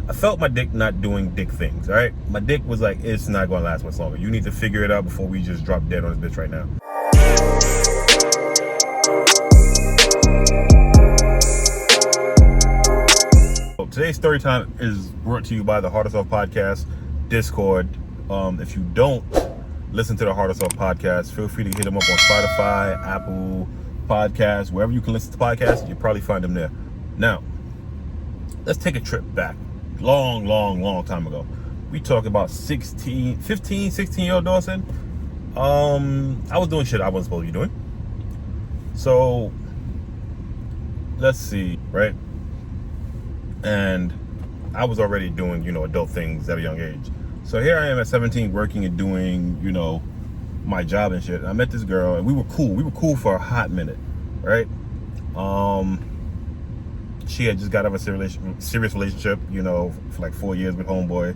I felt my dick not doing dick things, all right? My dick was like, it's not going to last much longer. You need to figure it out before we just drop dead on this bitch right now. So today's story time is brought to you by the Heart of Self Podcast Discord. If you don't listen to the Heart of Self Podcast, feel free to hit them up on Spotify, Apple Podcasts, wherever you can listen to podcasts, you'll probably find them there. Now, let's take a trip back. Long time ago. We talk about 16-year-old Dawson. I was doing shit I wasn't supposed to be doing. So, let's see, right? And I was already doing, adult things at a young age. So here I am at 17 working and doing, my job and shit. And I met this girl and we were cool. We were cool for a hot minute, right? She had just got out of a serious relationship, for like 4 years with homeboy.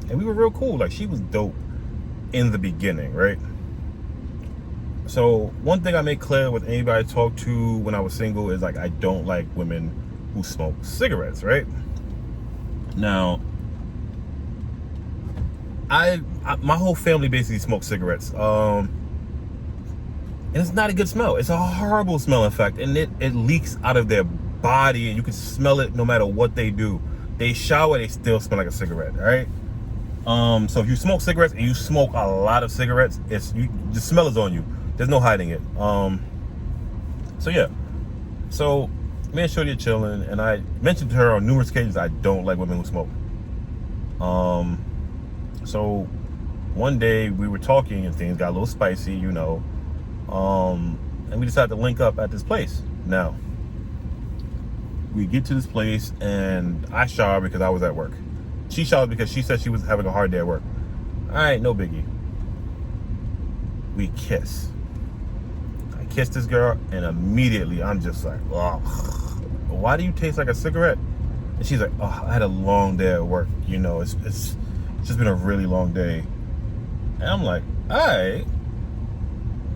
And we were real cool. Like, she was dope in the beginning, right? So one thing I make clear with anybody I talk to when I was single is, like, I don't like women who smoke cigarettes, right? Now, my whole family basically smokes cigarettes. And it's not a good smell. It's a horrible smell, in fact. And it leaks out of their body, and you can smell it no matter what they do. They shower, they still smell like a cigarette, all right? So if you smoke cigarettes and you smoke a lot of cigarettes, the smell is on you. There's no hiding it. So yeah. So me and Shorty are chilling, and I mentioned to her on numerous occasions I don't like women who smoke. So one day we were talking and things got a little spicy, and we decided to link up at this place. Now, we get to this place and I showered because I was at work. She showered because she said she was having a hard day at work. All right, no biggie. We kiss. I kissed this girl and immediately I'm just like, oh, why do you taste like a cigarette? And she's like, oh, I had a long day at work. It's just been a really long day. And I'm like, all right,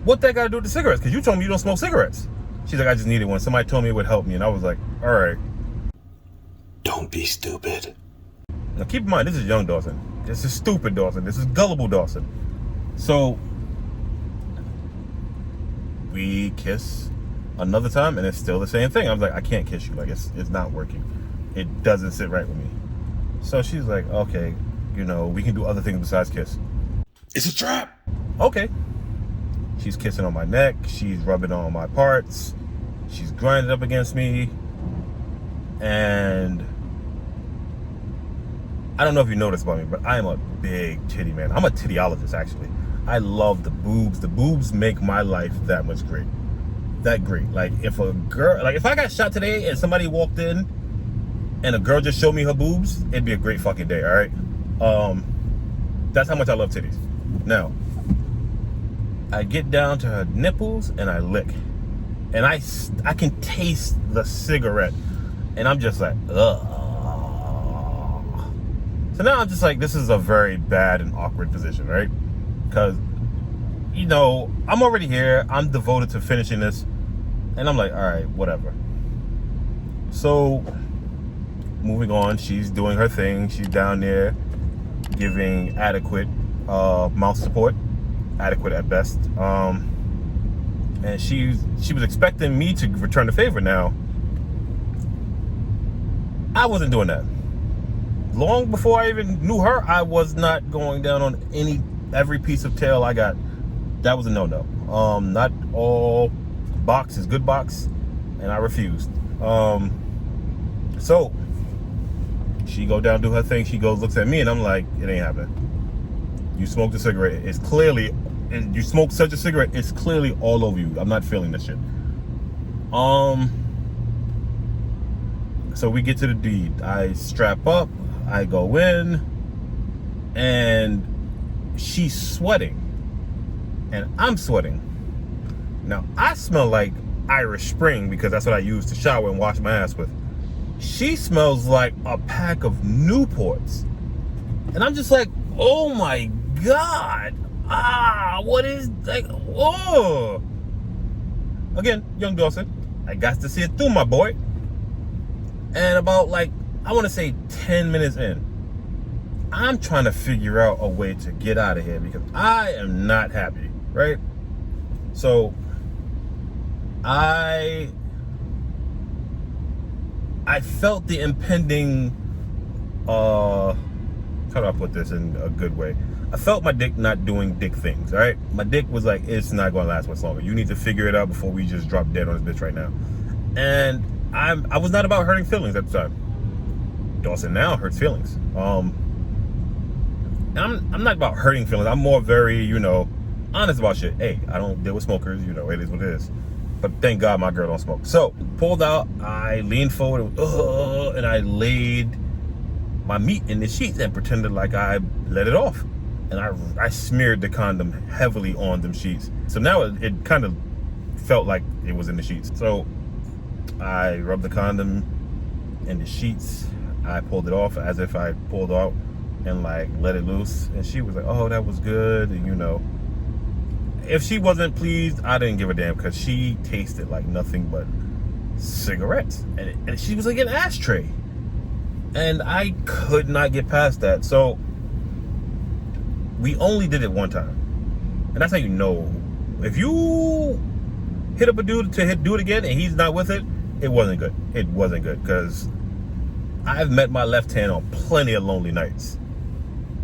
what that got to do with the cigarettes? Because you told me you don't smoke cigarettes. She's like, I just needed one. Somebody told me it would help me. And I was like, all right. Don't be stupid. Now keep in mind, this is young Dawson. This is stupid Dawson. This is gullible Dawson. So we kiss another time and it's still the same thing. I was like, I can't kiss you. Like, it's not working. It doesn't sit right with me. So she's like, okay, we can do other things besides kiss. It's a trap. Okay. She's kissing on my neck. She's rubbing on my parts. She's grinding up against me. And I don't know if you noticed about me, but I am a big titty man. I'm a tittyologist, actually. I love the boobs. The boobs make my life that much great. That great. Like, if I got shot today and somebody walked in and a girl just showed me her boobs, it'd be a great fucking day, all right? That's how much I love titties. Now, I get down to her nipples and I lick. And I can taste the cigarette. And I'm just like, ugh. So now I'm just like, this is a very bad and awkward position, right? Because, I'm already here. I'm devoted to finishing this. And I'm like, all right, whatever. So, moving on, she's doing her thing. She's down there giving adequate mouth support. Adequate at best. And she was expecting me to return the favor. Now, I wasn't doing that. Long before I even knew her, I was not going down on every piece of tail I got. That was a no-no. Not all box is good box, and I refused. So she go down, do her thing. She goes, looks at me, and I'm like, it ain't happening. You smoked a cigarette. It's clearly, and you smoke such a cigarette, it's clearly all over you. I'm not feeling this shit. So we get to the deed. I strap up, I go in, and she's sweating. And I'm sweating. Now, I smell like Irish Spring because that's what I use to shower and wash my ass with. She smells like a pack of Newports. And I'm just like, oh my God. What is, like, oh. Again, young Dawson, I got to see it through, my boy. And about like I want to say 10 minutes in, I'm trying to figure out a way to get out of here because I am not happy, right? So I felt the impending, how do I put this in a good way? I felt my dick not doing dick things, all right? My dick was like, it's not going to last much longer. You need to figure it out before we just drop dead on this bitch right now. And I was not about hurting feelings at the time. Dawson now hurts feelings. I'm not about hurting feelings. I'm more very, honest about shit. Hey, I don't deal with smokers. It is what it is. But thank God my girl don't smoke. So, pulled out. I leaned forward. And I laid my meat in the sheets and pretended like I let it off. And I smeared the condom heavily on them sheets. So now it kind of felt like it was in the sheets. So, I rubbed the condom in the sheets. I pulled it off as if I pulled out and let it loose, and she was like, oh, that was good. And if she wasn't pleased, I didn't give a damn because she tasted like nothing but cigarettes, and she was like an ashtray, and I could not get past that. So we only did it one time, and that's how you know if you hit up a dude to do it again and he's not with it. It wasn't good. It wasn't good because I've met my left hand on plenty of lonely nights,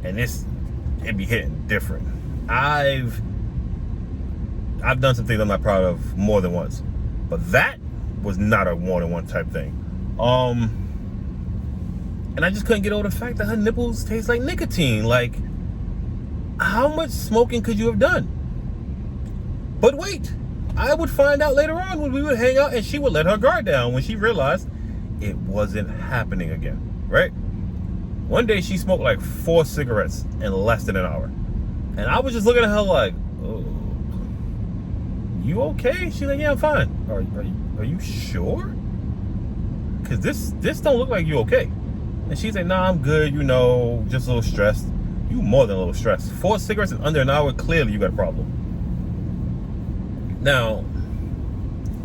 and it be hitting different. I've done some things I'm not proud of more than once, but that was not a one-on-one type thing. And I just couldn't get over the fact that her nipples taste like nicotine. Like, how much smoking could you have done? But wait, I would find out later on when we would hang out, and she would let her guard down when she realized it wasn't happening again, right? One day she smoked like 4 cigarettes in less than an hour. And I was just looking at her like, oh, you okay? She's like, yeah, I'm fine. Are you sure? Because this don't look like you okay. And she's like, nah, I'm good, just a little stressed. You more than a little stressed. 4 cigarettes in under an hour, clearly you got a problem. Now,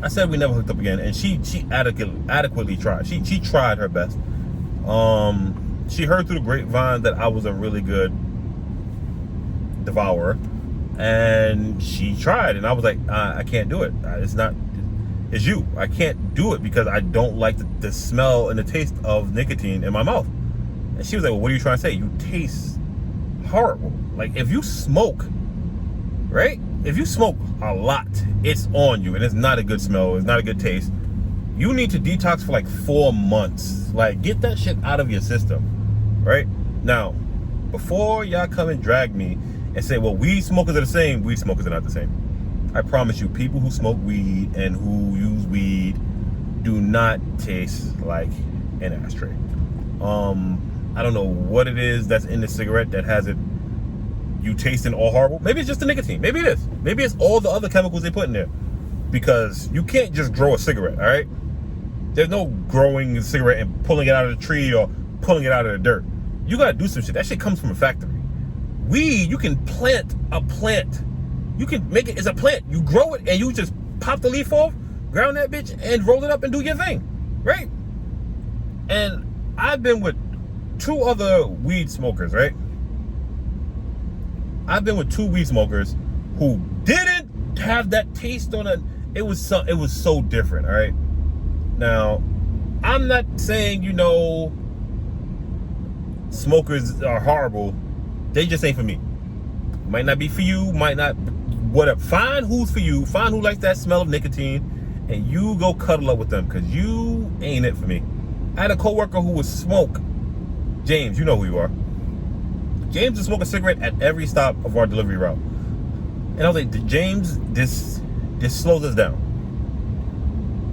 I said we never hooked up again, and she adequately tried. She tried her best. She heard through the grapevine that I was a really good devourer, and she tried, and I was like, I can't do it. It's you. I can't do it because I don't like the smell and the taste of nicotine in my mouth. And she was like, well, what are you trying to say? You taste horrible. Like, if you smoke, right? If you smoke a lot, it's on you, and it's not a good smell. It's not a good taste. You need to detox for like 4 months. Like, get that shit out of your system, right? Now, before y'all come and drag me and say, well, weed smokers are the same, weed smokers are not the same. I promise you, people who smoke weed and who use weed do not taste like an ashtray. I don't know what it is that's in the cigarette that has it you tasting all horrible. Maybe it's just the nicotine. Maybe it is. Maybe it's all the other chemicals they put in there. Because you can't just grow a cigarette, all right? There's no growing a cigarette and pulling it out of the tree or pulling it out of the dirt. You gotta do some shit. That shit comes from a factory. Weed, you can plant a plant. You can make it, it's a plant. You grow it and you just pop the leaf off, ground that bitch, and roll it up and do your thing, right? And I've been with 2 other weed smokers, right? I've been with 2 weed smokers who didn't have that taste on it. It was so different, all right? Now, I'm not saying, smokers are horrible. They just ain't for me. Might not be for you, might not, whatever. Find who's for you, find who likes that smell of nicotine, and you go cuddle up with them, because you ain't it for me. I had a coworker who would smoke. James, you know who you are. James would smoke a cigarette at every stop of our delivery route. And I was like, James, this slows us down.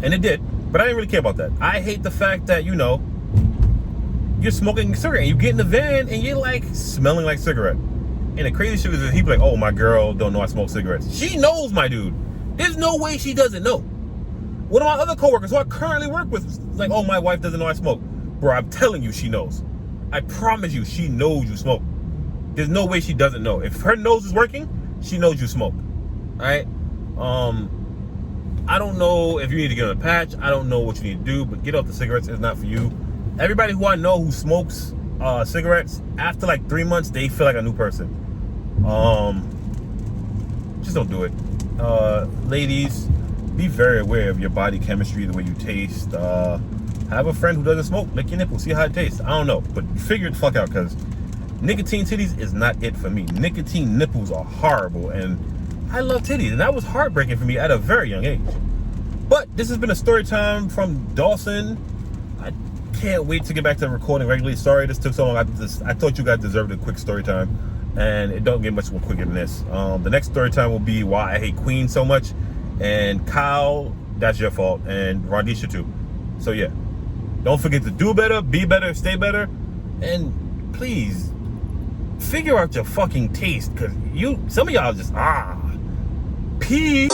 And it did, but I didn't really care about that. I hate the fact that, you're smoking a cigarette and you get in the van and you're like smelling like cigarette. And the crazy shit is he'd be like, oh, my girl don't know I smoke cigarettes. She knows, my dude. There's no way she doesn't know. One of my other coworkers who I currently work with is like, oh, my wife doesn't know I smoke. Bro, I'm telling you, she knows. I promise you, she knows you smoke. There's no way she doesn't know. If her nose is working, she knows you smoke. All right? I don't know if you need to get on a patch. I don't know what you need to do, but get off the cigarettes. It's not for you. Everybody who I know who smokes cigarettes, after like 3 months, they feel like a new person. Just don't do it. Ladies, be very aware of your body chemistry, the way you taste. Have a friend who doesn't smoke, lick your nipple, see how it tastes. I don't know, but figure it the fuck out, because nicotine titties is not it for me. Nicotine nipples are horrible, and I love titties, and that was heartbreaking for me at a very young age. But this has been a story time from Dawson. I can't wait to get back to recording regularly. Sorry this took so long. I thought you guys deserved a quick story time, and it don't get much more quicker than this. The next story time will be why I hate Queen so much. And Kyle, that's your fault, and Rondisha too. So yeah, don't forget to do better, be better, stay better, and please figure out your fucking taste, because some of y'all just peace.